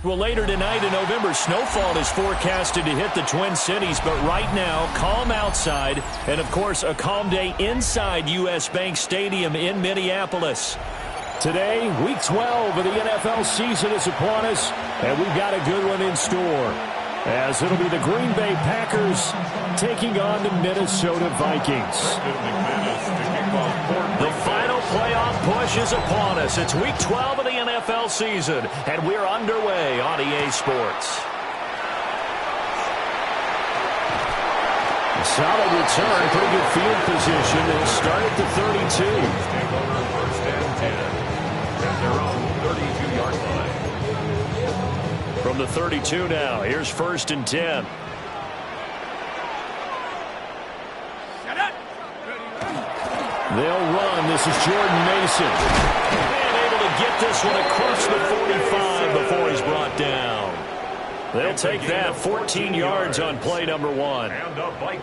Well, later tonight in November, snowfall is forecasted to hit the Twin Cities, but right now, calm outside, and of course, a calm day inside U.S. Bank Stadium in Minneapolis. Today, Week 12 of the NFL season is upon us, and we've got a good one in store, as it'll be the Green Bay Packers taking on the Minnesota Vikings. The final playoff push is upon us. It's Week 12 of the NFL season, and we're underway on EA Sports. A solid return, pretty good field position. They'll start at the 32. First and 10 at their own 32-yard line. From the 32 now, here's first and 10. They'll run. This is Jordan Mason. And able to get this one across the 45 before he's brought down. They'll take that 14 yards on play number 1.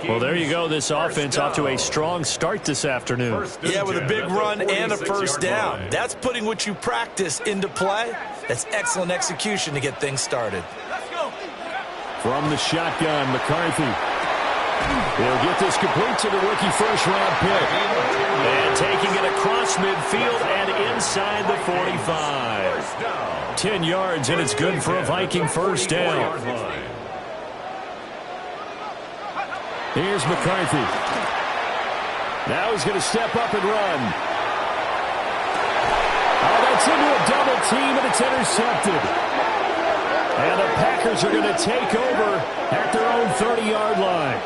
Well, there you go. This offense off to a strong start this afternoon. Yeah, with a big run and a first down. That's putting what you practice into play. That's excellent execution to get things started. From the shotgun, McCarthy. He'll get this complete to the rookie first-round pick. And taking it across midfield and inside the 45. 10 yards, and it's good for a Viking first down. Here's McCarthy. Now he's going to step up and run. Oh, that's into a double team, and it's intercepted. And the Packers are going to take over at their own 30-yard line.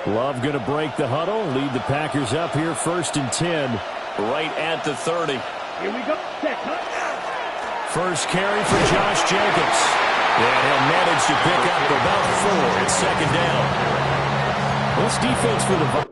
Love going to break the huddle, lead the Packers up here first and 10, right at the 30. Here we go. First carry for Josh Jacobs. And he'll manage to pick up about 4 at second down. This defense for the Vikings.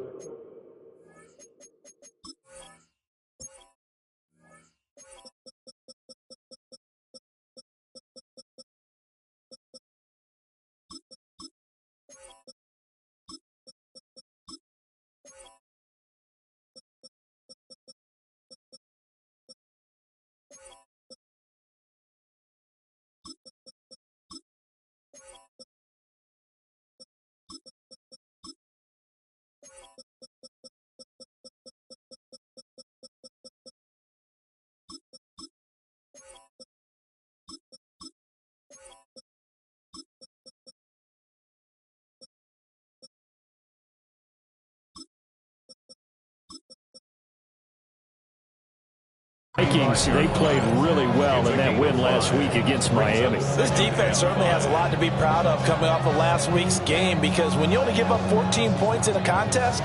They played really well in that win last week against Miami. This defense certainly has a lot to be proud of coming off of last week's game, because when you only give up 14 points in a contest,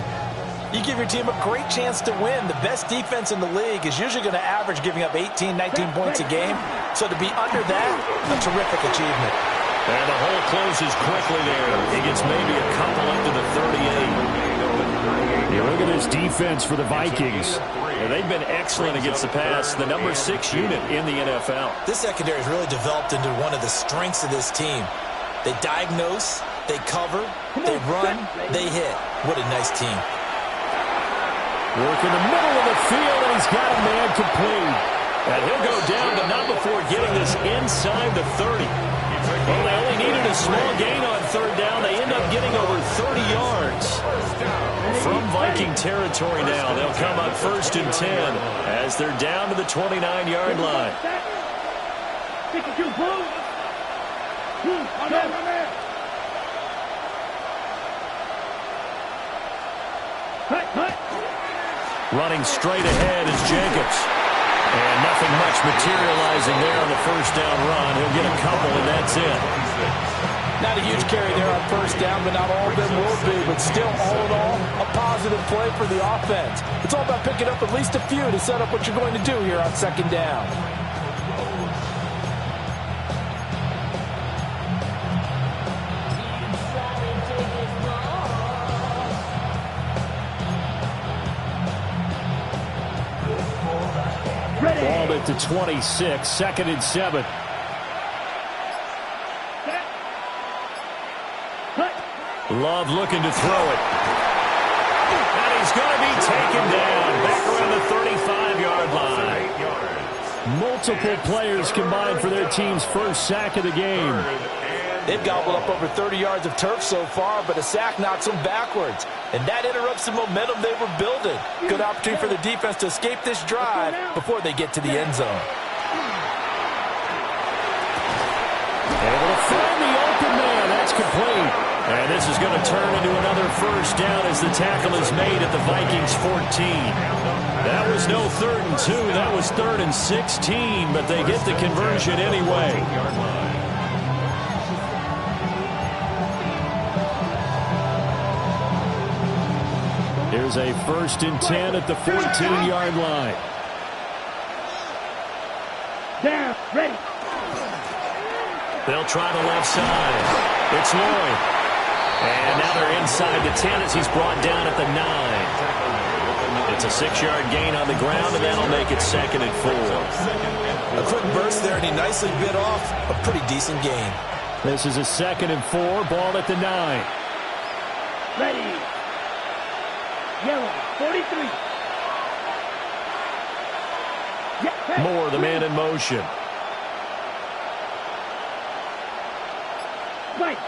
you give your team a great chance to win. The best defense in the league is usually going to average giving up 18, 19 points a game. So to be under that, a terrific achievement. And the hole closes quickly there. He gets maybe a couple into the 38. You look at this defense for the Vikings. They've been excellent against the pass, the number 6 unit in the NFL. This secondary has really developed into one of the strengths of this team. They diagnose, they cover, they run, they hit. What a nice team. Work in the middle of the field, and he's got a man complete. And he'll go down, but not before getting this inside the 30. Well, they only needed a small gain on third down. They end up getting over 30 yards. From Viking territory now, they'll come up first and 10 as they're down to the 29-yard line. Running straight ahead is Jacobs. And nothing much materializing there on the first down run. He'll get a couple, and that's it. Not a huge carry there on first down, but not all of them will be. But still, all in all, a positive play for the offense. It's all about picking up at least a few to set up what you're going to do here on second down. Ball at the 26, second and 7. Love looking to throw it. And he's going to be taken down back around the 35-yard line. Multiple players combined for their team's first sack of the game. They've gobbled up over 30 yards of turf so far, but a sack knocks them backwards. And that interrupts the momentum they were building. Good opportunity for the defense to escape this drive before they get to the end zone. Able to find the open man. That's complete. And this is going to turn into another first down as the tackle is made at the Vikings 14. That was no 3rd and 2. That was 3rd and 16, but they get the conversion anyway. Here's a 1st and 10 at the 14-yard line. Down, ready. They'll try the left side. It's Lloyd. And now they're inside the 10 as he's brought down at the 9. It's a 6-yard gain on the ground, and that'll make it 2nd and 4. A quick burst there, and he nicely bit off a pretty decent gain. This is a 2nd and 4, ball at the 9. Ready. Yellow, 43. Moore, the man in motion. White.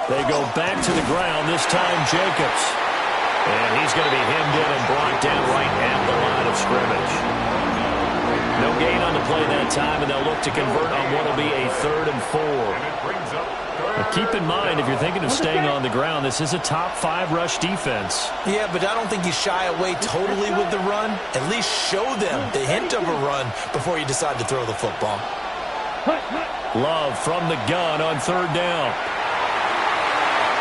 They go back to the ground, this time Jacobs. And he's going to be hemmed in and brought down right at the line of scrimmage. No gain on the play that time, and they'll look to convert on what will be a 3rd and 4. But keep in mind, if you're thinking of staying on the ground, this is a top 5 rush defense. Yeah, but I don't think you shy away totally with the run. At least show them the hint of a run before you decide to throw the football. Love from the gun on 3rd down.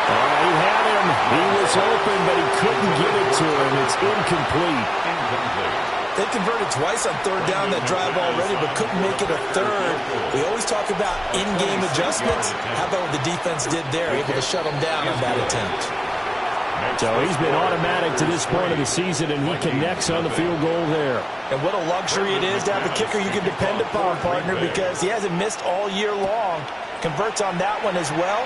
He had him. He was open, but he couldn't get it to him. It's incomplete. They converted twice on 3rd down that drive already, but couldn't make it a 3rd. We always talk about in-game adjustments. How about what the defense did there, able to shut them down on that attempt. So he's been automatic to this point of the season, and he connects on the field goal there. And what a luxury it is to have a kicker you can depend upon, partner, because he hasn't missed all year long. Converts on that one as well.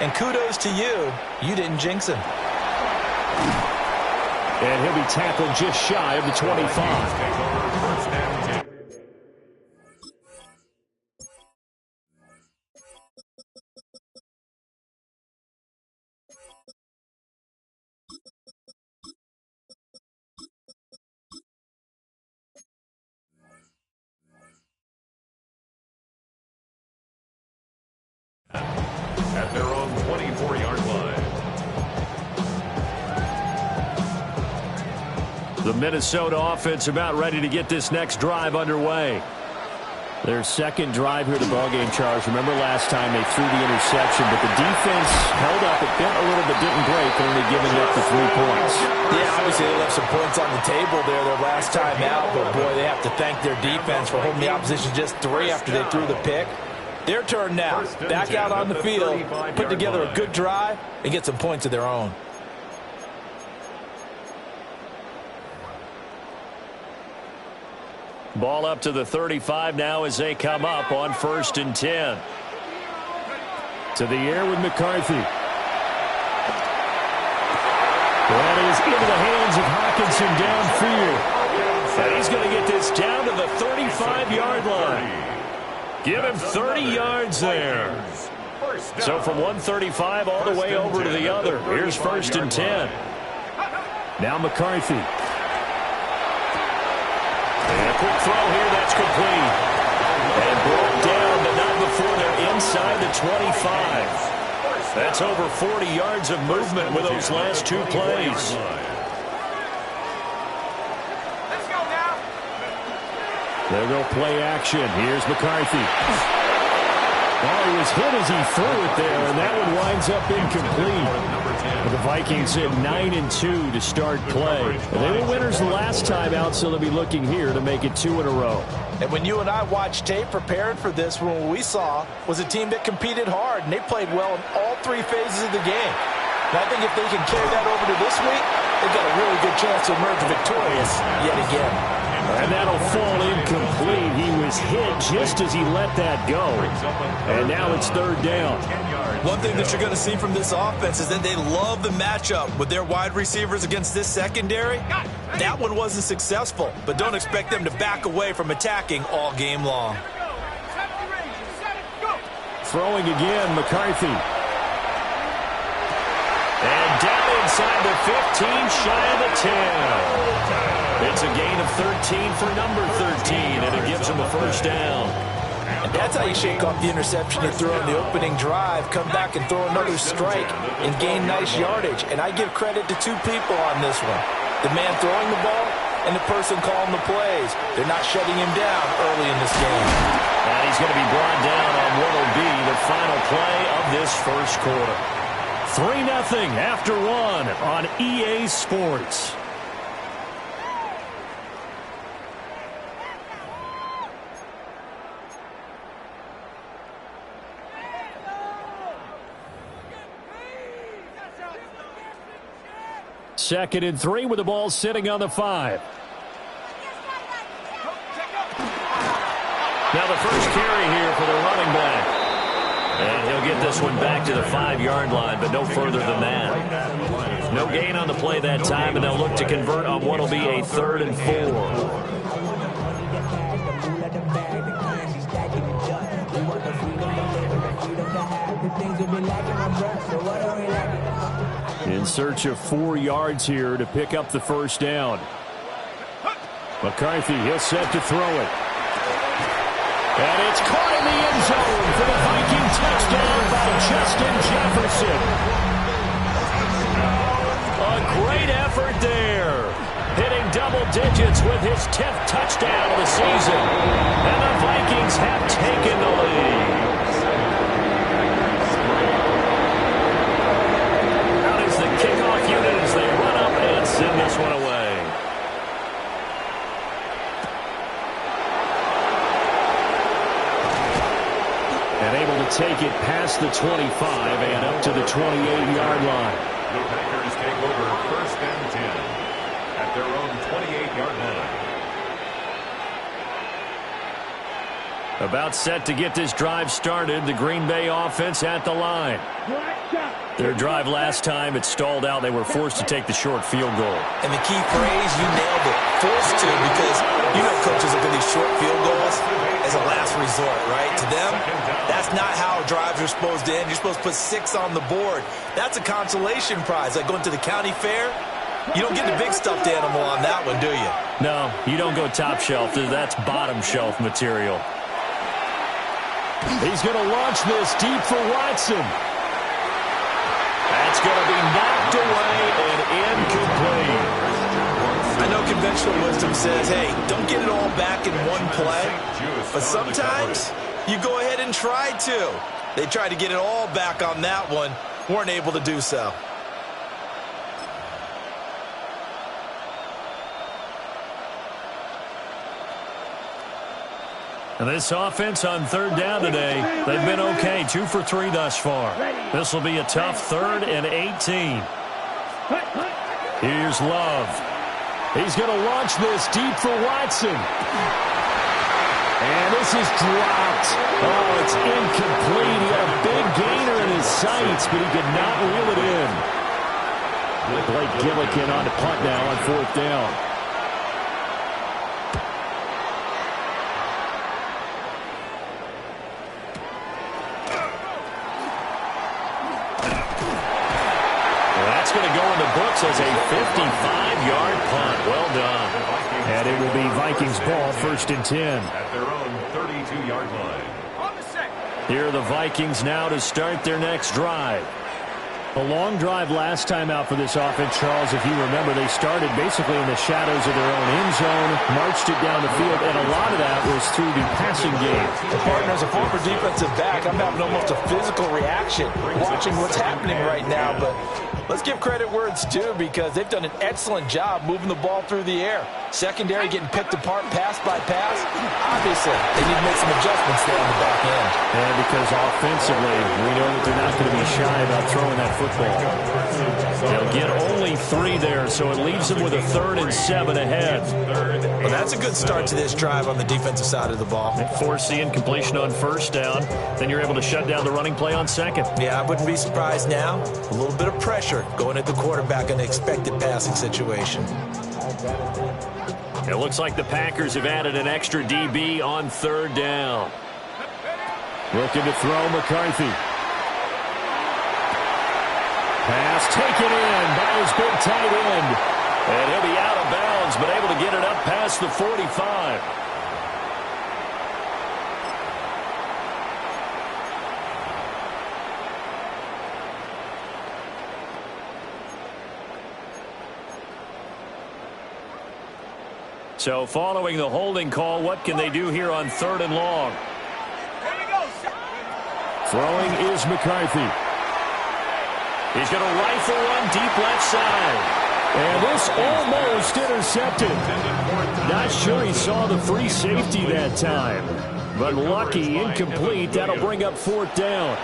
And kudos to you. You didn't jinx him. And he'll be tackled just shy of the 25. At their own 24-yard line. The Minnesota offense about ready to get this next drive underway. Their 2nd drive here, the ballgame, Charles. Remember last time they threw the interception, but the defense held up. It bent a little but didn't break, only giving up the 3 points. Yeah, obviously they left some points on the table there their last time out, but boy, they have to thank their defense for holding the opposition just 3 after they threw the pick. Their turn now. Back out on the field, put together a good drive, and get some points of their own. Ball up to the 35 now as they come up on 1st and 10. To the air with McCarthy. That is into the hands of Hockenson downfield. And he's going to get this down to the 35-yard line. Give him 30 yards there. So from 135 all the way over to the other. Here's 1st and 10. Now McCarthy. And a quick throw here, that's complete. And brought down, but not before they're inside the 25. That's over 40 yards of movement with those last 2 plays. They'll go play action. Here's McCarthy. Well, he was hit as he threw it there, and that one winds up incomplete. The Vikings hit 9-2 to start play. They were winners the last time out, so they'll be looking here to make it 2 in a row. And when you and I watched tape preparing for this, what we saw was a team that competed hard, and they played well in all 3 phases of the game. And I think if they can carry that over to this week, they've got a really good chance to emerge victorious yet again. And that'll fall incomplete. He was was hit just as he let that go. And now it's third down. One thing that you're going to see from this offense is that they love the matchup with their wide receivers against this secondary. That one wasn't successful, but don't expect them to back away from attacking all game long. Throwing again, McCarthy. And down inside the 15, shy of the 10. It's a gain of 13 for number 13, and it gives him a first down. And that's how you shake off the interception you throw in the opening drive, come back and throw another strike and gain nice yardage. And I give credit to two people on this one. The man throwing the ball and the person calling the plays. They're not shutting him down early in this game. And he's going to be brought down on what will be the final play of this first quarter. 3-0 after one on EA Sports. Second and 3 with the ball sitting on the 5. Now the first carry here for the running back. And he'll get this one back to the 5-yard line, but no further than that. No gain on the play that time, and they'll look to convert on what will be a 3rd and 4. In search of 4 yards here to pick up the first down. McCarthy, he'll set to throw it. And it's caught in the end zone for the Viking touchdown by Justin Jefferson. A great effort there. Hitting double digits with his 10th touchdown of the season. And the Vikings have taken the lead. Out is the kickoff unit as they run up and send this one away. And able to take it past the 25 and up to the 28-yard line. The Packers take over 1st and 10 at their own 28-yard line. About set to get this drive started. The Green Bay offense at the line. Their drive last time, it stalled out. They were forced to take the short field goal. And the key phrase, you nailed it. Forced to, because you know coaches look at these short field goals as a last resort, right? To them, that's not how drives are supposed to end. You're supposed to put 6 on the board. That's a consolation prize. Like going to the county fair, you don't get the big stuffed animal on that one, do you? No, you don't go top shelf. That's bottom shelf material. He's going to launch this deep for Watson. That's going to be knocked away and incomplete. I know conventional wisdom says, hey, don't get it all back in one play. But sometimes you go ahead and try to. They tried to get it all back on that one. Weren't able to do so. And this offense on 3rd down today, they've been okay. 2 for 3 thus far. This will be a tough 3rd and 18. Here's Love. He's going to launch this deep for Watson. And this is dropped. Oh, it's incomplete. He had a big gainer in his sights, but he could not reel it in. Blake Gillikin on to punt now on 4th down. That's going to go in the books as a 55-yard punt. Well done. And it will be Vikings ball 1st and 10. At their own 32-yard line. Here are the Vikings now to start their next drive. A long drive last time out for this offense, Charles. If you remember, they started basically in the shadows of their own end zone, marched it down the field, and a lot of that was through the passing game. The partner, as a former defensive back, I'm having almost a physical reaction watching what's happening right now. But let's give credit where it's due, because they've done an excellent job moving the ball through the air. Secondary getting picked apart pass by pass. Obviously, they need to make some adjustments there on the back end. And because offensively, we know that they're not going to be shy about throwing that football. They'll get only 3 there, so it leaves them with a 3rd and 7 ahead. Well, that's That's a good start to this drive on the defensive side of the ball. They force the incompletion on first down. Then you're able to shut down the running play on second. Yeah, I wouldn't be surprised now. A little bit of pressure going at the quarterback in an expected passing situation. It looks like the Packers have added an extra DB on third down. Looking to throw McCarthy. Pass taken in by his big tight end. And he'll be out of bounds, but able to get it up past the 45. So following the holding call, what can they do here on third and long? Throwing is McCarthy. He's going to rifle one deep left side. And this almost intercepted. Not sure he saw the free safety that time. But lucky, incomplete. That'll bring up fourth down.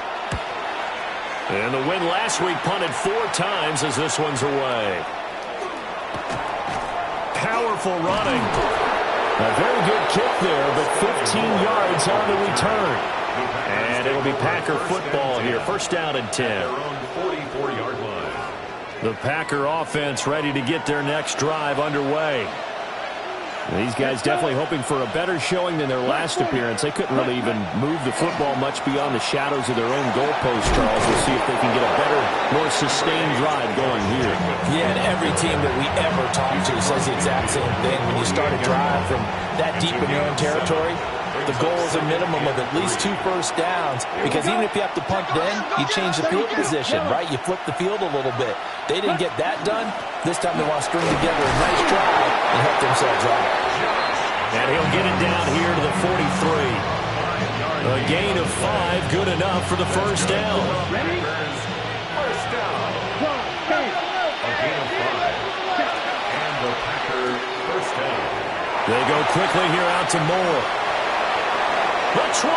And the win last week punted 4 times as this one's away. Powerful running. A very good kick there, but 15 yards on the return. And it'll be Packer football here. First down and 10. The Packer offense ready to get their next drive underway. These guys definitely hoping for a better showing than their last appearance. They couldn't really even move the football much beyond the shadows of their own goalpost, Charles. We'll see if they can get a better, more sustained drive going here. Yeah, and every team that we ever talk to says the exact same thing. When you start a drive from that deep in your own territory, the goal is a minimum of at least 2 first downs, because even if you have to punt then, you change the field position, right? You flip the field a little bit. They didn't get that done. This time they want to string together a nice drive and help themselves out. And he'll get it down here to the 43. A gain of 5, good enough for the first down. First down. A gain of 5. And the Packers first down. They go quickly here out to Moore. The 20.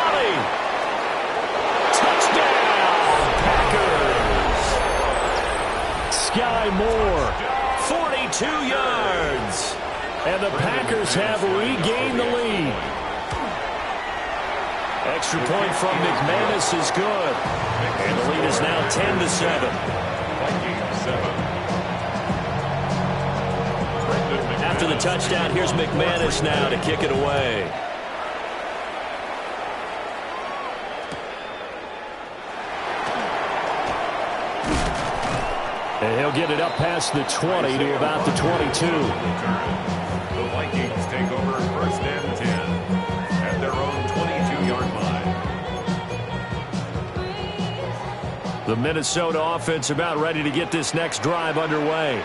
Touchdown, Packers. Sky Moore, 42 yards. And the Packers have regained the lead. Extra point from McManus is good. And the lead is now 10-7. After the touchdown, here's McManus now to kick it away. And he'll get it up past the 20 to about the 22. The Vikings take over first and 10 at their own 22-yard line. The Minnesota offense about ready to get this next drive underway.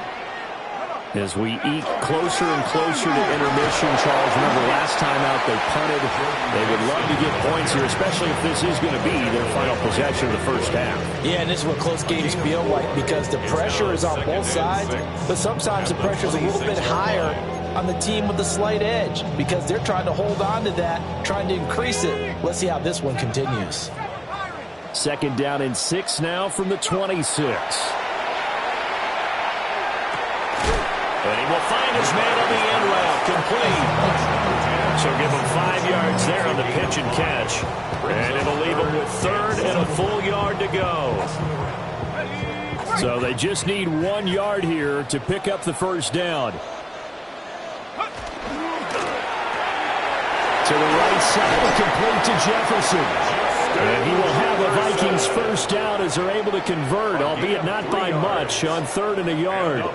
As we eke closer and closer to intermission, Charles, remember last time out they punted. They would love to get points here, especially if this is going to be their final possession of the first half. Yeah, and this is what close games feel like, because the pressure is on both sides, but sometimes the pressure is a little bit higher on the team with the slight edge, because they're trying to hold on to that, trying to increase it. Let's see how this one continues. Second down and 6 now from the 26. And he will find his man on the end route, complete. So give him 5 yards there on the pitch and catch. And it'll leave him with third and a full yard to go. So they just need 1 yard here to pick up the first down. To the right side, complete to Jefferson. And he will have a Vikings first down as they're able to convert, albeit not by much, on third and a yard.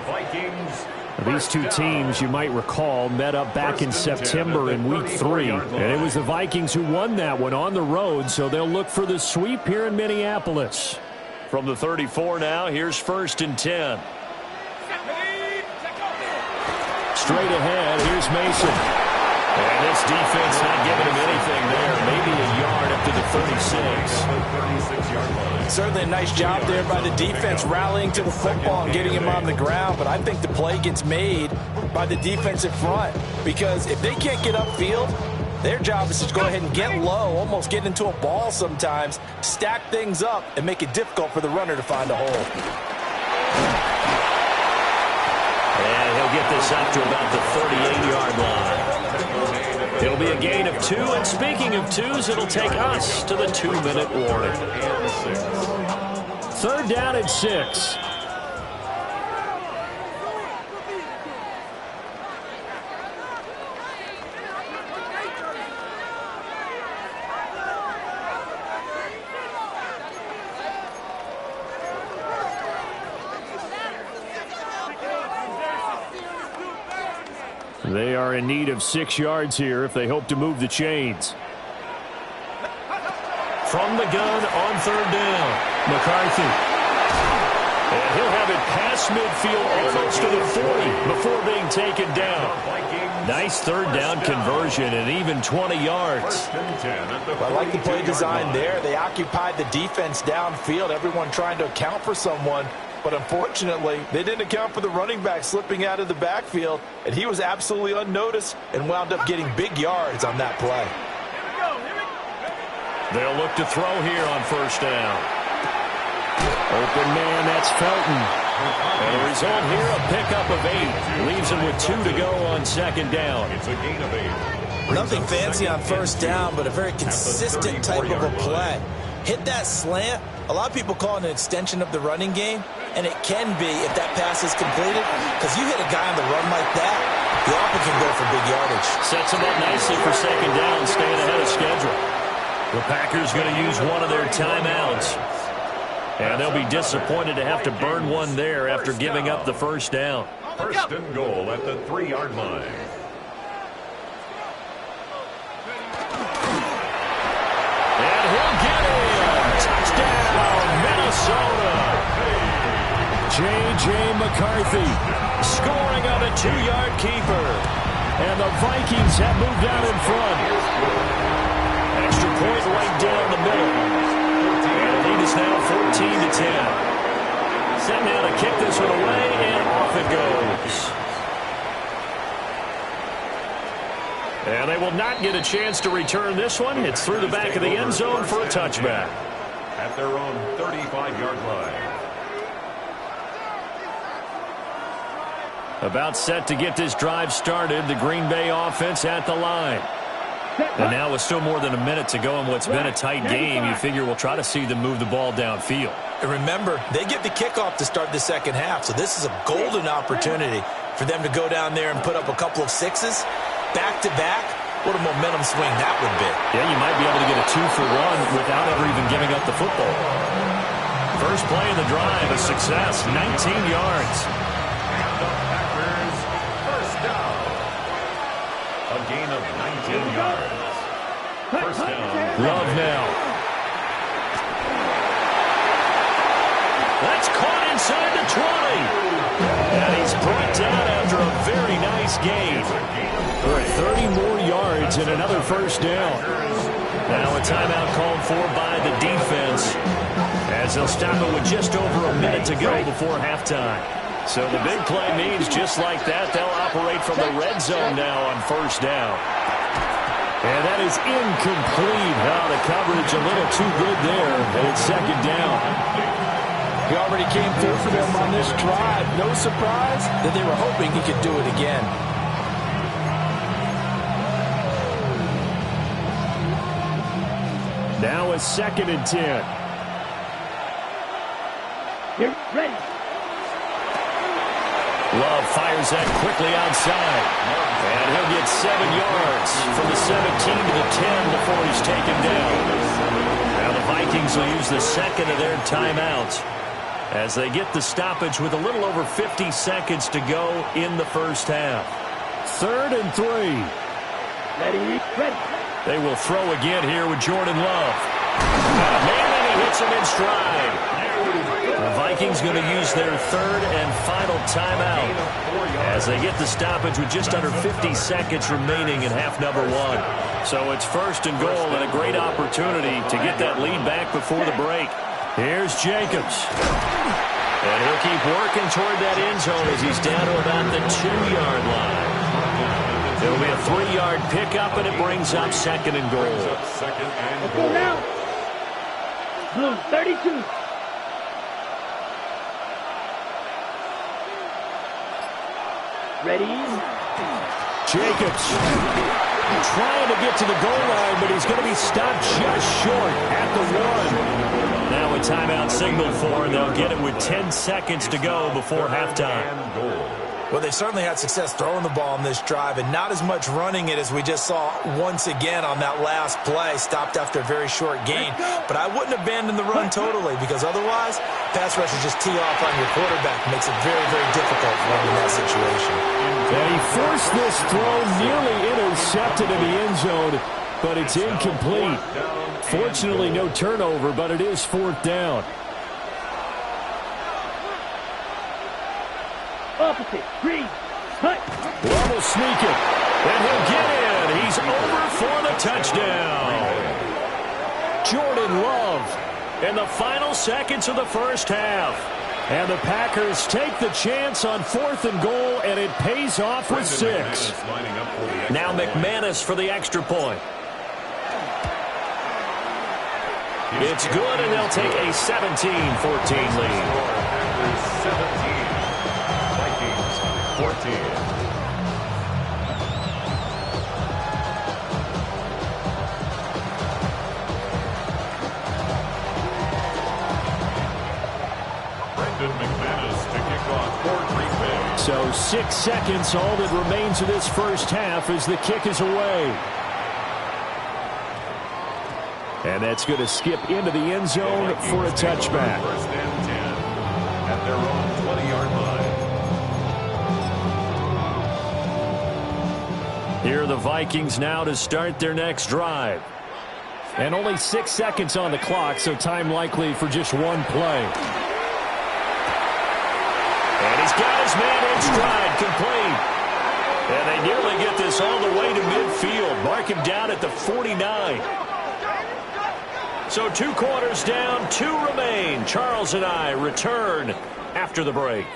These two teams, you might recall, met up back in September in Week 3. And it was the Vikings who won that one on the road, so they'll look for the sweep here in Minneapolis. From the 34 now, here's first and 10. Straight ahead, here's Mason. And this defense not giving him anything there. Maybe a yard up to the 36-yard line. Certainly a nice job there by the defense rallying to the football and getting him on the ground. But I think the play gets made by the defensive front, because if they can't get upfield, their job is to go ahead and get low, almost get into a ball sometimes, stack things up, and make it difficult for the runner to find a hole. And he'll get this up to about the 38-yard line. gain of 2. And speaking of 2s, it'll take us to the 2-minute warning. Third down and 6. They are in need of 6 yards here if they hope to move the chains. From the gun on third down, McCarthy. And he'll have it past midfield almost to the 40 before being taken down. Nice third down conversion and even 20 yards. I like the play design there. They occupied the defense downfield, everyone trying to account for someone. But unfortunately, they didn't account for the running back slipping out of the backfield, and he was absolutely unnoticed and wound up getting big yards on that play. They'll look to throw here on first down. Open man, that's Felton. And the result here, a pickup of 8. Leaves him with 2 to go on second down. It's a gain of 8. Nothing fancy on first down, but a very consistent type of a play. Hit that slant. A lot of people call it an extension of the running game, and it can be if that pass is completed, because you hit a guy on the run like that, he often can go for big yardage. Sets him up nicely for second down, staying ahead of schedule. The Packers going to use one of their timeouts. And they'll be disappointed to have to burn one there after giving up the first down. First and goal at the 3-yard line. And he'll get in. Touchdown, Minnesota. J.J. McCarthy scoring on a 2-yard keeper. And the Vikings have moved out in front. Extra point right down the middle. And the lead is now 14-10. Set now to kick this one away, and off it goes. And they will not get a chance to return this one. It's through the back of the end zone for a touchback. At their own 35-yard line. About set to get this drive started, the Green Bay offense at the line. And now with still more than a minute to go in what's been a tight game, you figure we'll try to see them move the ball downfield. And remember, they get the kickoff to start the second half, so this is a golden opportunity for them to go down there and put up a couple of 6s. Back-to-back, what a momentum swing that would be. Yeah, you might be able to get a 2-for-1 without ever even giving up the football. First play of the drive, a success, 19 yards. And the Packers first down. A gain of 19 yards. First down. Love now. That's caught inside the 20. And he's brought down after a very nice gain. For 30 more yards and another first down. Now a timeout called for by the defense, as they'll stop it with just over a minute to go before halftime. So the big play means just like that, they'll operate from the red zone now on first down. And that is incomplete. The coverage a little too good there, and it's second down. He already came through for them on this drive. No surprise that they were hoping he could do it again. Now a second and 10. You're ready. Love fires that quickly outside. And he'll get 7 yards from the 17 to the 10 before he's taken down. Now the Vikings will use the second of their timeouts as they get the stoppage with a little over 50 seconds to go in the first half. 3rd and 3. Ready. Ready. They will throw again here with Jordan Love. And he hits him in stride. The Vikings going to use their 3rd and final timeout as they get the stoppage with just under 50 seconds remaining in half number 1. So it's 1st and goal and a great opportunity to get that lead back before the break. Here's Jacobs. And he'll keep working toward that end zone as he's down to about the 2-yard line. It'll be a 3-yard pickup, and it brings up 2nd and goal. Let's go now. Blue, 32. Ready. Jacobs. Trying to get to the goal line, but he's going to be stopped just short at the 1. Now a timeout signal for, and they'll get it with 10 seconds to go before halftime. Well, they certainly had success throwing the ball on this drive and not as much running it as we just saw once again on that last play. Stopped after a very short gain. But I wouldn't abandon the run totally because otherwise, pass rushers just tee off on your quarterback. Makes it very, very difficult for him in that situation. And he forced this throw, nearly intercepted in the end zone, but it's incomplete. Fortunately, no turnover, but it is 4th down. Opposite. Green. Cut. One will sneak it. And he'll get in. He's over for the touchdown. Jordan Love in the final seconds of the first half. And the Packers take the chance on 4th and goal, and it pays off with 6. Now McManus for the extra point. It's good, and they'll take a 17-14 lead. 17. Vikings 14. McManus to kick off for Green Bay. So 6 seconds, all that remains of this first half as the kick is away. And that's going to skip into the end zone for a touchback. 1st and 10 at their own 20-yard line. Here are the Vikings now to start their next drive. And only 6 seconds on the clock, so time likely for just one play. And he's got his man in stride, complete. And they nearly get this all the way to midfield. Mark him down at the 49. So 2 quarters down, 2 remain. Charles and I return after the break.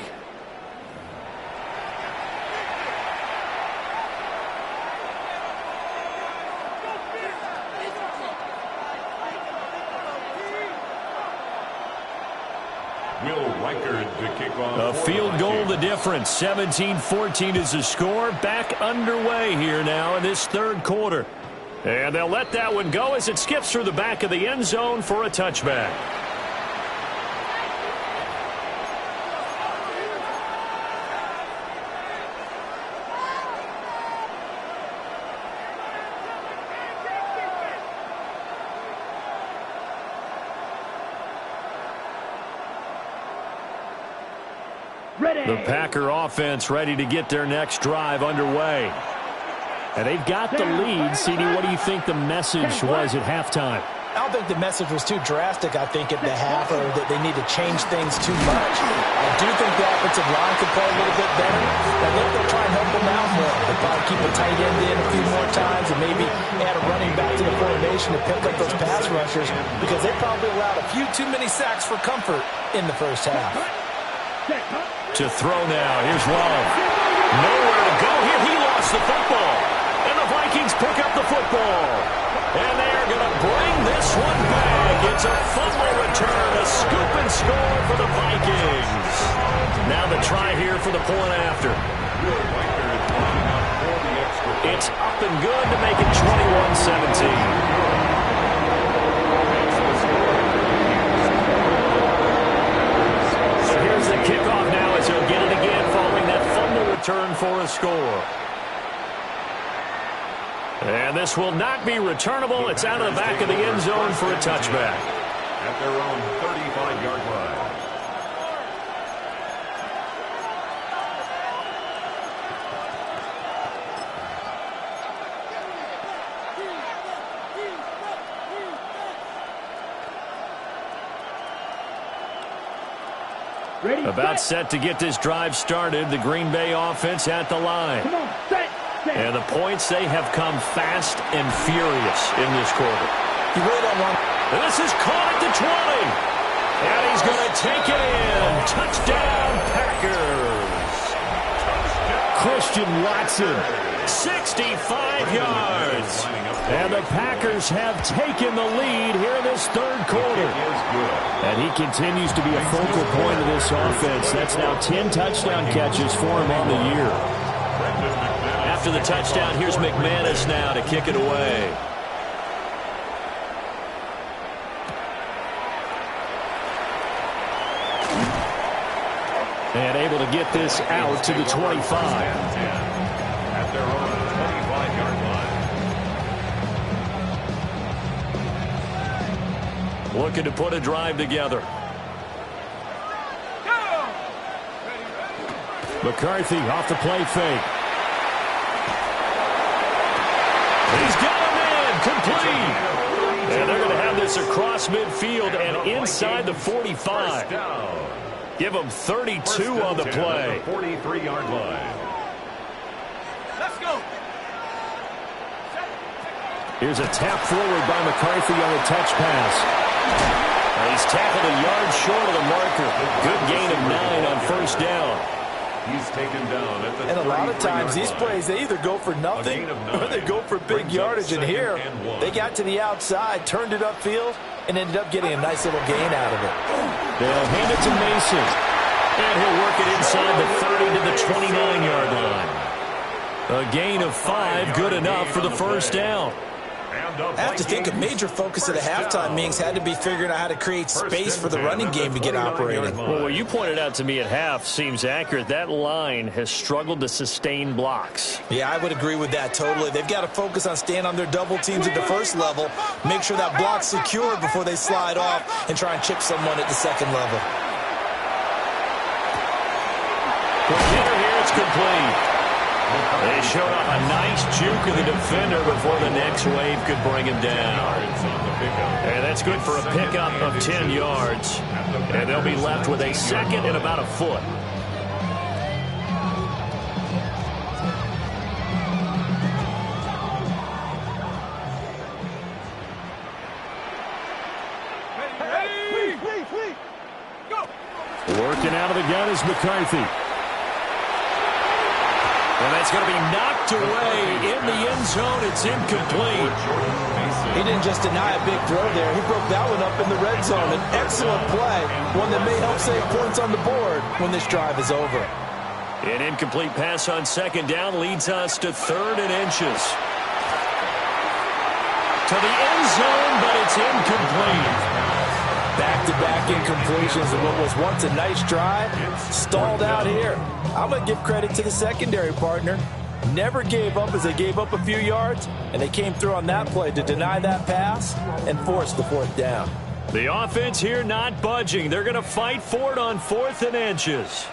A field goal the difference. 17-14 is the score. Back underway here now in this 3rd quarter. And they'll let that one go as it skips through the back of the end zone for a touchback. The Packer offense ready to get their next drive underway. And they've got the lead. CD, what do you think the message was at halftime? I don't think the message was too drastic, I think, at the half, or that they need to change things too much. I do think the offensive line could play a little bit better. I think they'll try and help them out more. They'll probably keep a tight end in a few more times and maybe add a running back to the formation to pick up those pass rushers because they probably allowed a few too many sacks for comfort in the first half. To throw now. Here's Love. Nowhere to go here. He lost the football. And the Vikings pick up the football. And they are going to bring this one back. It's a fumble return. A scoop and score for the Vikings. Now the try here for the point after. It's up and good to make it 21-17. The kickoff now as he'll get it again following that fumble return for a score. And this will not be returnable. It's out of the back of the end zone for a touchback. At their own 35-yard line. About set to get this drive started. The Green Bay offense at the line. And the points, they have come fast and furious in this quarter. You really don't want... And this is caught at the 20. And he's going to take it in. Touchdown, Packers. Christian Watson, 65 yards. And the Packers have taken the lead here in this 3rd quarter. And he continues to be a focal point of this offense. That's now 10 touchdown catches for him on the year. after the touchdown. Here's McManus now to kick it away. And able to get this out to the 25. At their own 25-yard line. Looking to put a drive together. McCarthy off the play fake. He's got a man complete. And they're going to have this across midfield and inside the 45. Give them 32 on the play. 43-yard line. Let's go. Here's a tap forward by McCarthy on the touch pass. And he's tackled a yard short of the marker. Good gain of 9 on first down. He's taken down at the And a lot of times these plays, they either go for nothing or they go for big yardage. And here, they got to the outside, turned it upfield, and ended up getting a nice little gain out of it. They'll hand it to Mason. And he'll work it inside the 30 to the 29-yard line. A gain of 5, good enough for the first down. I have to think a major focus of the halftime meetings had to be figuring out how to create space for the running game to get operating. Well, what you pointed out to me at half seems accurate. That line has struggled to sustain blocks. Yeah, I would agree with that totally. They've got to focus on staying on their double teams at the first level, make sure that block's secure before they slide off and try and chip someone at the second level. For Kenner here, it's complete. They showed off a nice juke of the defender before the next wave could bring him down. And that's good for a pickup of 10 yards. And they'll be left with a second and about a foot. Working out of the gun is McCarthy. And that's going to be knocked away in the end zone. It's incomplete. He didn't just deny a big throw there. He broke that one up in the red zone. An excellent play, one that may help save points on the board when this drive is over. An incomplete pass on second down leads us to 3rd and inches. To the end zone, but it's incomplete. Back-to-back incompletions of what was once a nice drive, stalled out here. I'm going to give credit to the secondary partner. Never gave up as they gave up a few yards, and they came through on that play to deny that pass and force the 4th down. The offense here not budging. They're going to fight for it on 4th and inches.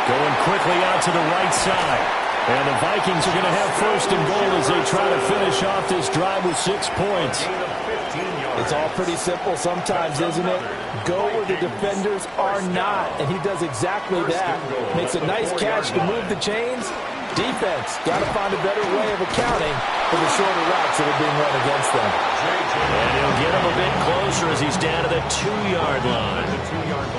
Going quickly out to the right side. And the Vikings are going to have 1st and goal as they try to finish off this drive with 6 points. It's all pretty simple sometimes, isn't it? Go where the defenders are not, and he does exactly that. Makes a nice catch to move the chains. Defense, got to find a better way of accounting for the shorter routes that are being run against them. And he'll get him a bit closer as he's down to the 2-yard line.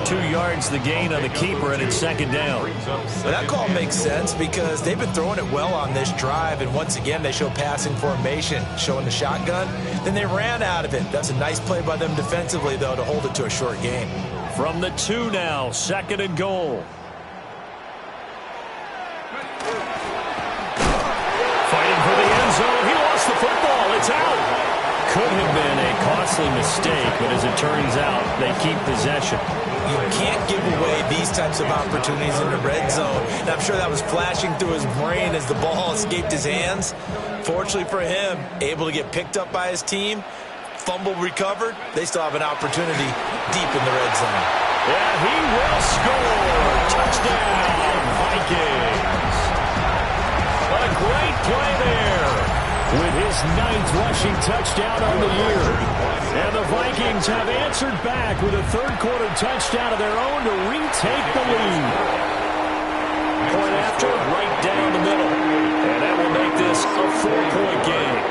2 yards the gain on the keeper, and it's second down. Well, that call makes sense because they've been throwing it well on this drive, and once again they show passing formation, showing the shotgun. Then they ran out of it. That's a nice play by them defensively, though, to hold it to a short gain. From the 2 now, 2nd and goal. Fighting for the end zone. He lost the football. It's out. Could have been a costly mistake, but as it turns out, they keep possession. You can't give away these types of opportunities in the red zone. And I'm sure that was flashing through his brain as the ball escaped his hands. Fortunately for him, able to get picked up by his team, fumble recovered. They still have an opportunity deep in the red zone. Yeah, he will score. Touchdown, Vikings. A great play there with his 9th rushing touchdown on the year. And the Vikings have answered back with a 3rd-quarter touchdown of their own to retake the lead. Point after, right down the middle. And that will make this a 4-point game.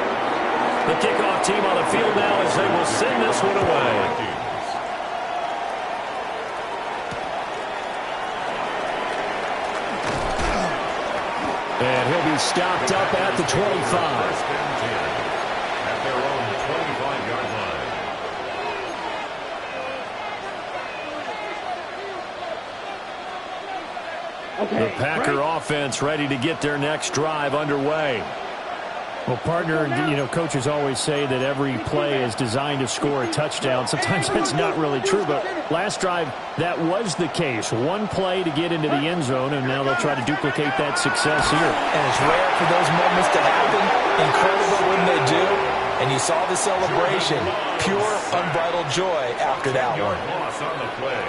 The kickoff team on the field now as they will send this one away. And he'll be stopped up at the 25. At their own 25-yard line. The Packer offense ready to get their next drive underway. Well, partner, coaches always say that every play is designed to score a touchdown. Sometimes that's not really true, but last drive, that was the case. One play to get into the end zone, and now they'll try to duplicate that success here. And it's rare for those moments to happen. Incredible when they do. And you saw the celebration. Pure, unbridled joy after that one.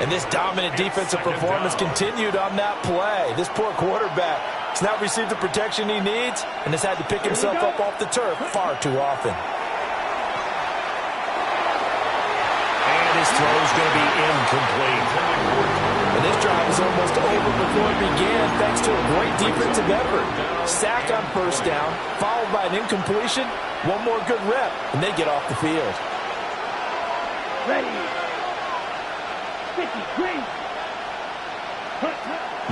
And this dominant defensive performance continued on that play. This poor quarterback has not received the protection he needs and has had to pick himself up off the turf far too often. And his throw is going to be incomplete. And this drive was almost over before it began thanks to a great defensive effort. Sack on first down, followed by an incompletion. One more good rep, and they get off the field. Ready. 50, green.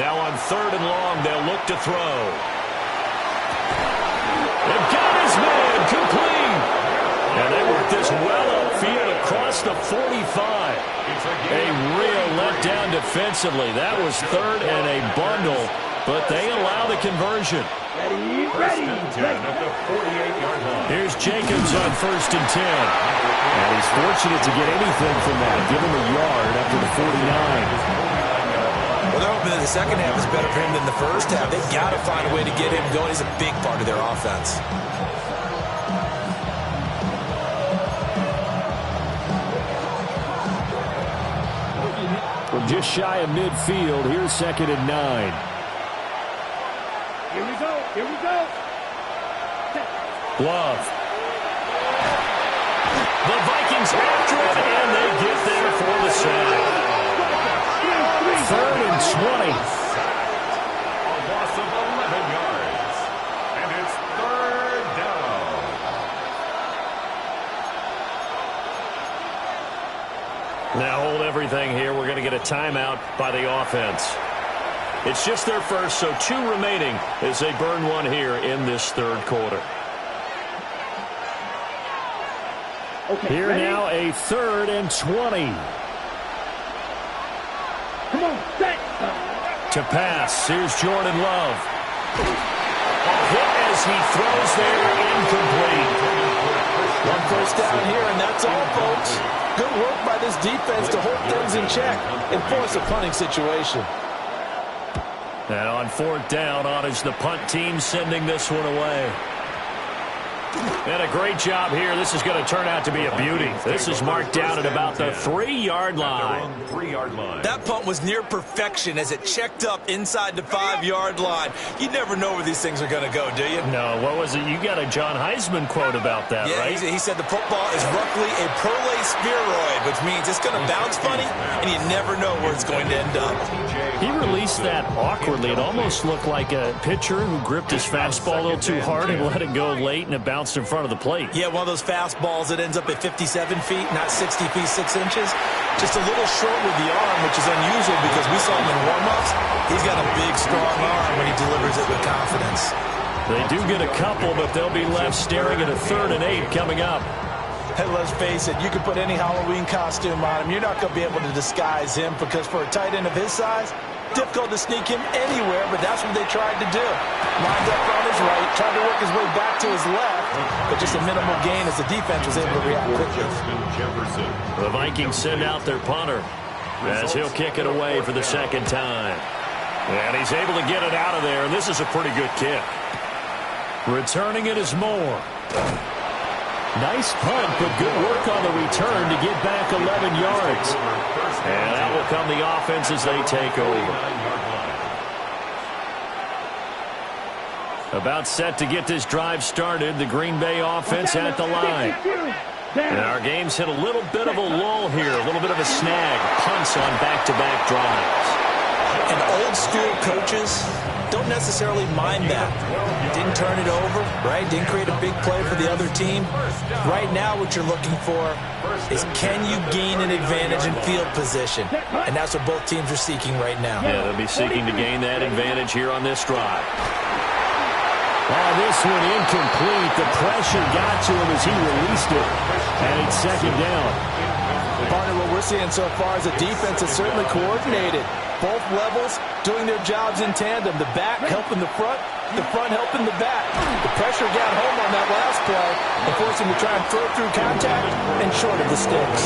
Now on 3rd and long, they'll look to throw. They've got his man complete. And they work this well upfield across the 45. A real letdown defensively. That was 3rd and a bundle, but they allow the conversion. Ready. At the 48-yard line. Here's Jacobs on 1st and 10. And he's fortunate to get anything from that. Give him a yard after the 49. Well, they're hoping that the second half is better for him than the first half. They've got to find a way to get him going. He's a big part of their offense. From just shy of midfield, here's 2nd and 9. Here we go. Glove. The Vikings after it, and they get there for the sack. 3rd and 20. A loss of 11 yards. And it's 3rd down. Now hold everything here. We're going to get a timeout by the offense. It's just their first, so 2 remaining as they burn one here in this 3rd quarter. Okay, Here ready? now a 3rd and 20. Come on, set. To pass, here's Jordan Love. A hit as he throws there, incomplete. One first down here, and that's all, folks. Good work by this defense to hold things in check and force a punting situation. And on 4th down, on is the punt team sending this one away. And a great job here. This is going to turn out to be a beauty. This is marked down at about the 3-yard line. That punt was near perfection as it checked up inside the 5-yard line. You never know where these things are going to go, do you? No, what was it? You got a John Heisman quote about that, yeah, right? He said the football is roughly a Perlay spheroid, which means it's going to bounce funny, and you never know where it's going to end up. He released that awkwardly. It almost looked like a pitcher who gripped his fastball a little too hard and let it go late, and it bounced in front of the plate. Yeah, one of those fastballs that ends up at 57 feet, not 60 feet, 6 inches. Just a little short with the arm, which is unusual because we saw him in warm-ups. He's got a big, strong arm when he delivers it with confidence. They do get a couple, but they'll be left staring at a 3rd and 8 coming up. Hey, let's face it, you can put any Halloween costume on him. You're not going to be able to disguise him because for a tight end of his size, difficult to sneak him anywhere, but that's what they tried to do. Lined up on his right, tried to work his way back to his left, but just a minimal gain as the defense was able to react quickly. The Vikings send out their punter as he'll kick it away for the 2nd time. And he's able to get it out of there, and this is a pretty good kick. Returning it is Moore. Nice punt, but good work on the return to get back 11 yards. And that will come the offense as they take over. About set to get this drive started, the Green Bay offense at the line. And our game's hit a little bit of a lull here, a little bit of a snag. Punts on back-to-back drives. And old-school coaches don't necessarily mind that. Didn't turn it over, right? Didn't create a big play for the other team. Right now what you're looking for is can you gain an advantage in field position? And that's what both teams are seeking right now. Yeah, they'll be seeking to gain that advantage here on this drive. Oh, this one incomplete. The pressure got to him as he released it. And it's 2nd down. Partner, what we're seeing so far is the defense is certainly coordinated. Both levels doing their jobs in tandem. The back helping the front helping the back. The pressure got home on that last play and forced him to try and throw through contact and short of the sticks.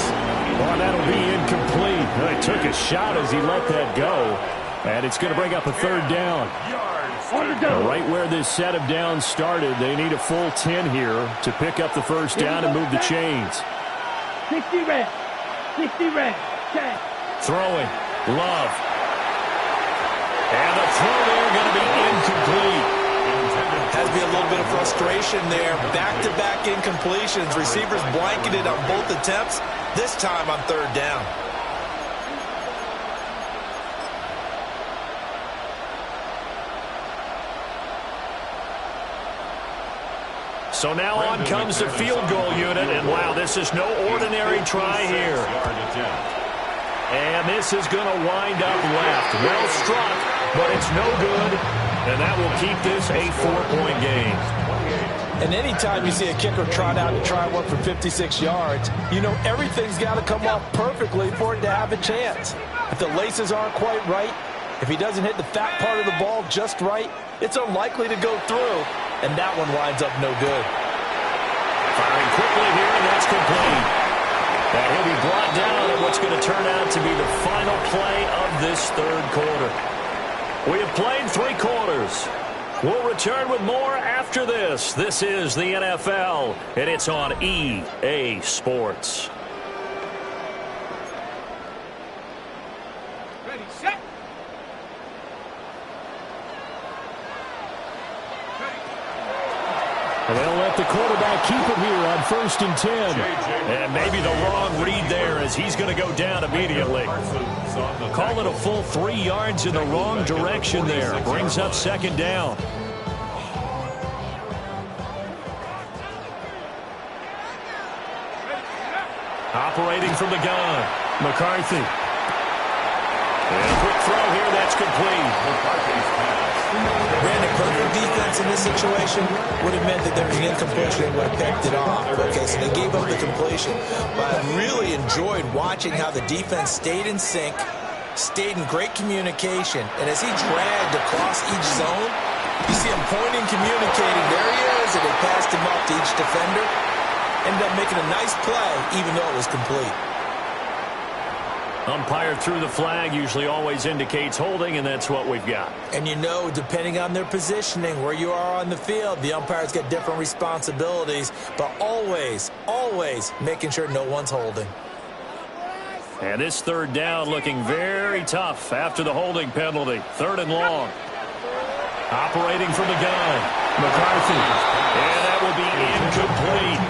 Well, that'll be incomplete. He took a shot as he let that go. And it's going to bring up a third down. Right where this set of downs started, they need a full 10 here to pick up the first down and move the chains. 60 red. 60 red. 10. Throwing. Love. And the throw there going to be incomplete. Has to be a little bit of frustration there. Back-to-back incompletions. Receivers blanketed on both attempts, this time on third down. So now on comes the field goal unit, and wow, this is no ordinary try here. And this is going to wind up left. Well struck, but it's no good, and that will keep this a 4-point game. And anytime you see a kicker trot out to try one for 56 yards, you know everything's got to come off perfectly for it to have a chance. If the laces aren't quite right, if he doesn't hit the fat part of the ball just right, it's unlikely to go through, and that one winds up no good. Firing quickly here, and that's complete. And he'll be brought down at what's going to turn out to be the final play of this third quarter. We have played 3 quarters. We'll return with more after this. This is the NFL, and it's on EA Sports. Ready, set. And they'll let the quarterback keep it here on 1st and 10. And maybe the wrong read there as he's going to go down immediately. Call it a full 3 yards in the wrong direction there. Brings up 2nd down. Operating from the gun, McCarthy. And a quick throw here, that's complete. McCarthy's pass. Brandon, perfect defense in this situation would have meant that there was an incompletion and would have picked it off. Okay, so they gave up the completion. But I really enjoyed watching how the defense stayed in sync, stayed in great communication. And as he dragged across each zone, you see him pointing, communicating. There he is, and they passed him off to each defender. Ended up making a nice play, even though it was complete. Umpire threw the flag, usually always indicates holding, and that's what we've got. And you know, depending on their positioning, where you are on the field, the umpires get different responsibilities, but always, always making sure no one's holding. And this third down looking very tough after the holding penalty. 3rd and long. Operating from the gun, McCarthy. And that will be incomplete.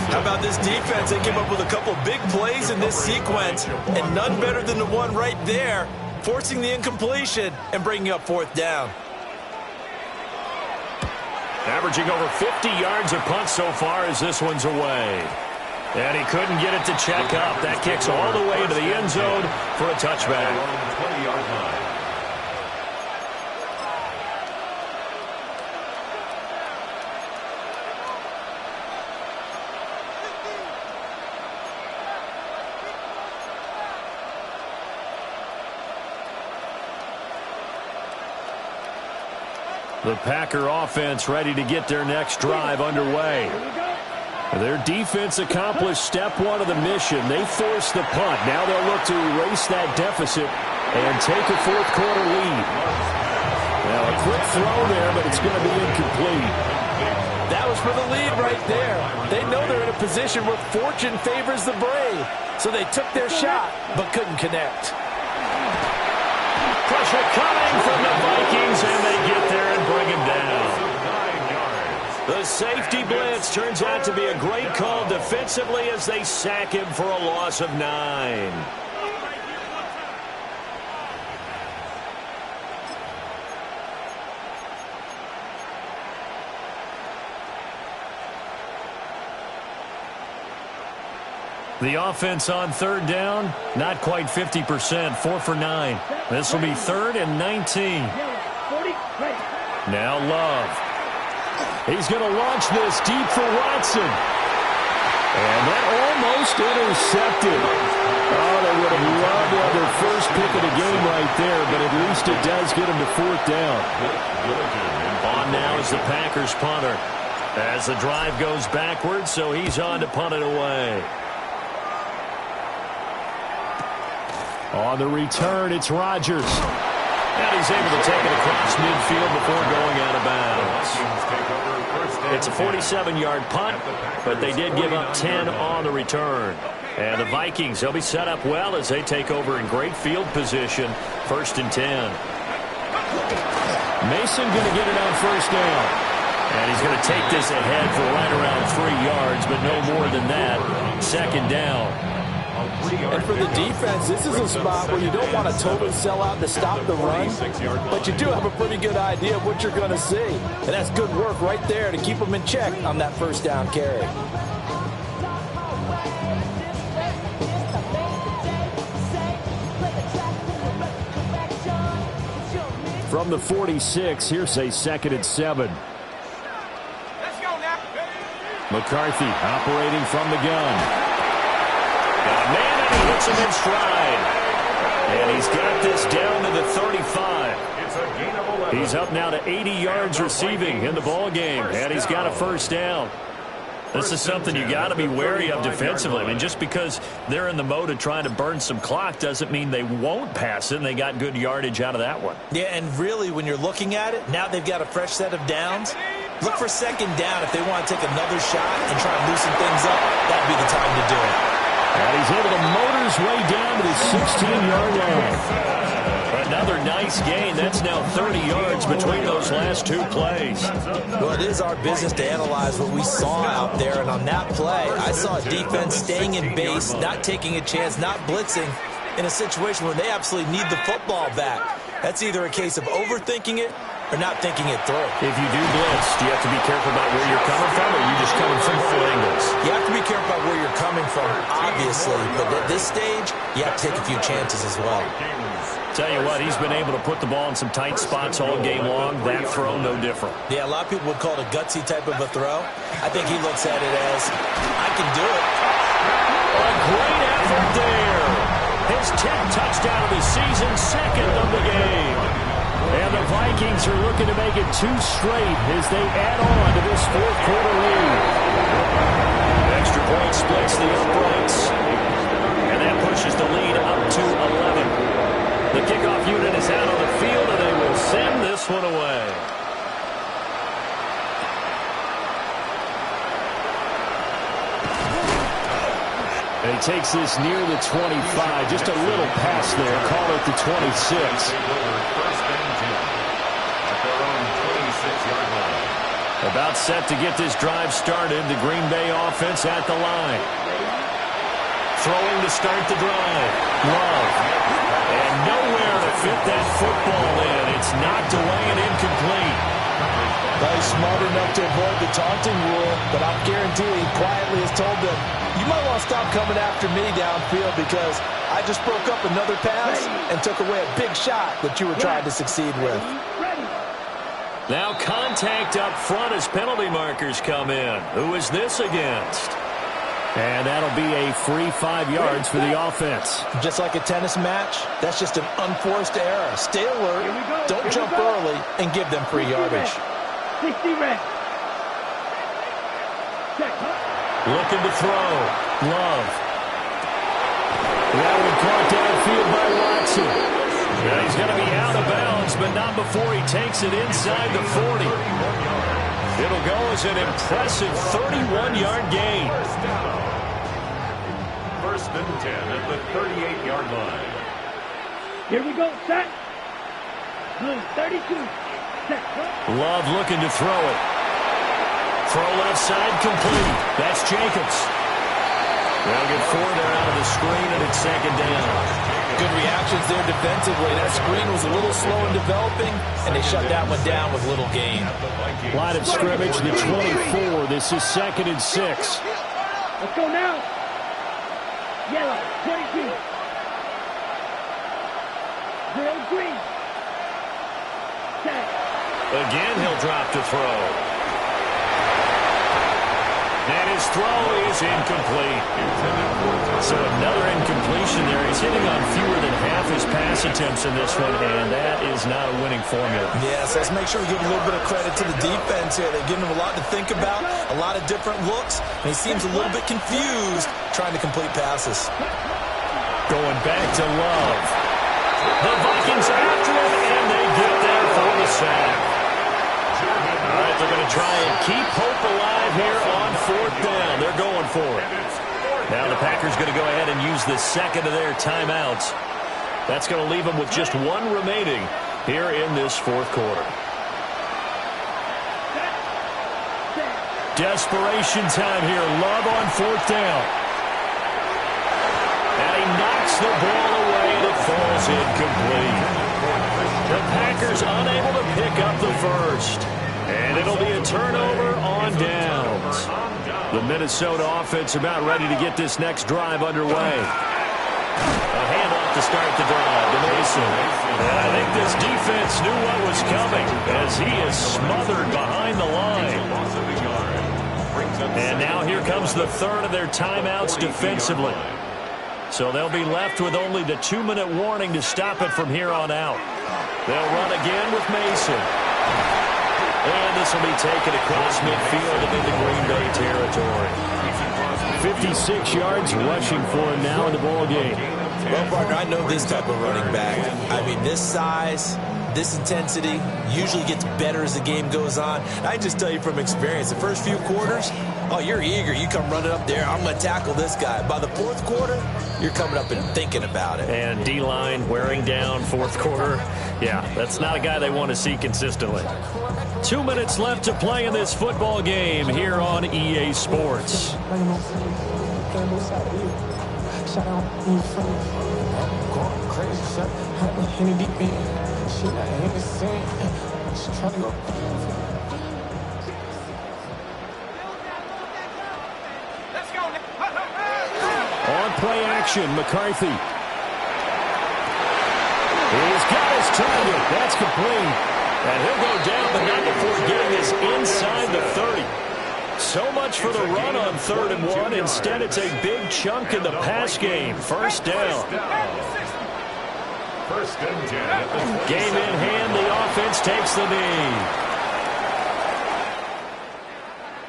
How about this defense? They came up with a couple big plays in this sequence, and none better than the one right there, forcing the incompletion and bringing up 4th down. Averaging over 50 yards of punt so far as this one's away. And he couldn't get it to check up. That kicks all the way to the end zone for a touchback. 20-yard line. The Packer offense ready to get their next drive underway. Their defense accomplished step 1 of the mission. They forced the punt. Now they'll look to erase that deficit and take a 4th quarter lead. Now a quick throw there, but it's going to be incomplete. That was for the lead right there. They know they're in a position where fortune favors the brave. So they took their shot, but couldn't connect. Pressure coming from the Vikings, and they get there and bring him down. The safety blitz turns out to be a great call defensively as they sack him for a loss of 9. The offense on 3rd down, not quite 50%, 4 for 9. This will be 3rd and 19. Now Love. He's going to launch this deep for Watson. And that almost intercepted. Oh, they would have loved to have their first pick of the game right there, but at least it does get them to 4th down. On now is the Packers punter. As the drive goes backwards, so he's on to punt it away. On the return, it's Rodgers. And he's able to take it across midfield before going out of bounds. It's a 47-yard punt, but they did give up 10 on the return. And the Vikings, they'll be set up well as they take over in great field position. 1st and 10. Mason going to get it on 1st down. And he's going to take this ahead for right around 3 yards, but no more than that. 2nd down. And for the defense, this is a spot where you don't want to totally sell out to stop the run, but you do have a pretty good idea of what you're going to see. And that's good work right there to keep them in check on that 1st down carry. From the 46, here's a 2nd and 7. McCarthy operating from the gun. Got a man, and he hits him in stride. And he's got this down to the 35. He's up now to 80 yards receiving in the ball game, and he's got a 1st down. This is something you got to be wary of defensively. I mean, just because they're in the mode of trying to burn some clock doesn't mean they won't pass it, and they got good yardage out of that one. Yeah, and really, when you're looking at it, now they've got a fresh set of downs. Look for 2nd down if they want to take another shot and try and loosen things up. That'd be the time to do it. And he's able to motor his way down to the 16-yard line. Another nice gain. That's now 30 yards between those last 2 plays. Well, it is our business to analyze what we saw out there. And on that play, I saw a defense staying in base, not taking a chance, not blitzing in a situation where they absolutely need the football back. That's either a case of overthinking it or not thinking it through. If you do blitz, do you have to be careful about where you're coming from, or are you just coming from all angles? You have to be careful about where you're coming from, obviously, but at this stage, you have to take a few chances as well. Tell you what, he's been able to put the ball in some tight spots all game long. That throw, no different. Yeah, a lot of people would call it a gutsy type of a throw. I think he looks at it as, I can do it. A great effort there. His 10th touchdown of the season, 2nd of the game. And the Vikings are looking to make it 2 straight as they add on to this 4th quarter lead. Extra point splits the uprights. And that pushes the lead up to 11. The kickoff unit is out on the field, and they will send this one away. And he takes this near the 25. Just a little pass there. Call it the 26. About set to get this drive started. The Green Bay offense at the line. Throwing to start the drive. Love. And nowhere to fit that football in. It's knocked away and incomplete. Well, he's smart enough to avoid the taunting rule, but I guarantee he quietly has told them, you might want to stop coming after me downfield because I just broke up another pass and took away a big shot that you were trying to succeed with. Now contact up front as penalty markers come in. Who is this against? And that'll be a free 5 yards for the offense. Just like a tennis match, that's just an unforced error. Stay alert, don't jump early, and give them free yardage. 60 red. Check. Looking to throw. Love. That one caught downfield by Watson. Now he's going to be out of bounds, but not before he takes it inside the 40. It'll go as an impressive 31-yard gain. 1st and 10 at the 38-yard line. Here we go, set. Blue 32. Set. Love looking to throw it. Throw left side complete. That's Jacobs. They'll get 4 there out of the screen, and it's 2nd down. Good reactions there defensively. That screen was a little slow in developing, and they shut that one down with little gain. Line of scrimmage, the 24. This is 2nd and 6. Let's go now. Yellow, 22. Zero green. Set. Again, he'll drop to throw. And his throw is incomplete. So another incompletion there. He's hitting on fewer than half his pass attempts in this one, and that is not a winning formula. Yes, let's make sure we give a little bit of credit to the defense here. They've given him a lot to think about, a lot of different looks, and he seems a little bit confused trying to complete passes. Going back to Love. The Vikings after him, and they get there for the sack. All right, they're going to try and keep hope alive here on 4th down. They're going for it. Now the Packers going to go ahead and use the second of their timeouts. That's going to leave them with just one remaining here in this 4th quarter. Desperation time here. Love on 4th down. And he knocks the ball away, and it falls incomplete. The Packers unable to pick up the first. And it'll be a turnover on downs. The Minnesota offense about ready to get this next drive underway. A handoff to start the drive to Mason. And I think this defense knew what was coming as he is smothered behind the line. And now here comes the third of their timeouts defensively. So they'll be left with only the 2-minute warning to stop it from here on out. They'll run again with Mason. And this will be taken across midfield and into Green Bay territory. 56 yards rushing for him now in the ball game. Well, partner, I know this type of running back. I mean, this size, this intensity usually gets better as the game goes on. I just tell you from experience, the first few quarters, oh, you're eager. You come running up there. I'm going to tackle this guy. By the 4th quarter, you're coming up and thinking about it. And D-line wearing down 4th quarter. Yeah, that's not a guy they want to see consistently. 2 minutes left to play in this football game here on EA Sports. On play action, McCarthy. He's got his target. That's complete. And he'll go down, but not before getting this inside the 30. So much for the run on 3rd and 1. Instead, it's a big chunk in the pass game. First down. First and 10. Game in hand. The offense takes the knee.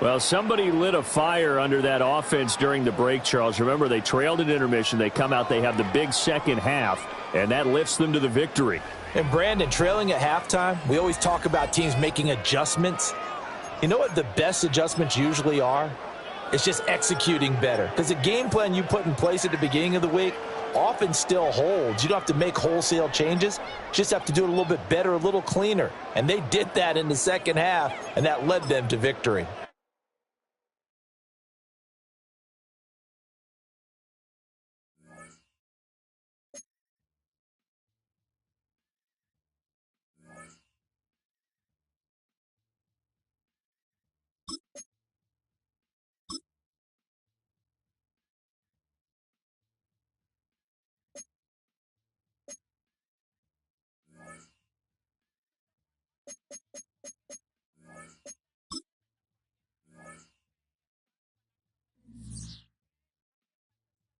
Well, somebody lit a fire under that offense during the break, Charles. Remember, they trailed at intermission. They come out, they have the big second half, and that lifts them to the victory. And Brandon, trailing at halftime, we always talk about teams making adjustments. You know what the best adjustments usually are? It's just executing better. Because the game plan you put in place at the beginning of the week often still holds. You don't have to make wholesale changes. You just have to do it a little bit better, a little cleaner. And they did that in the second half, and that led them to victory.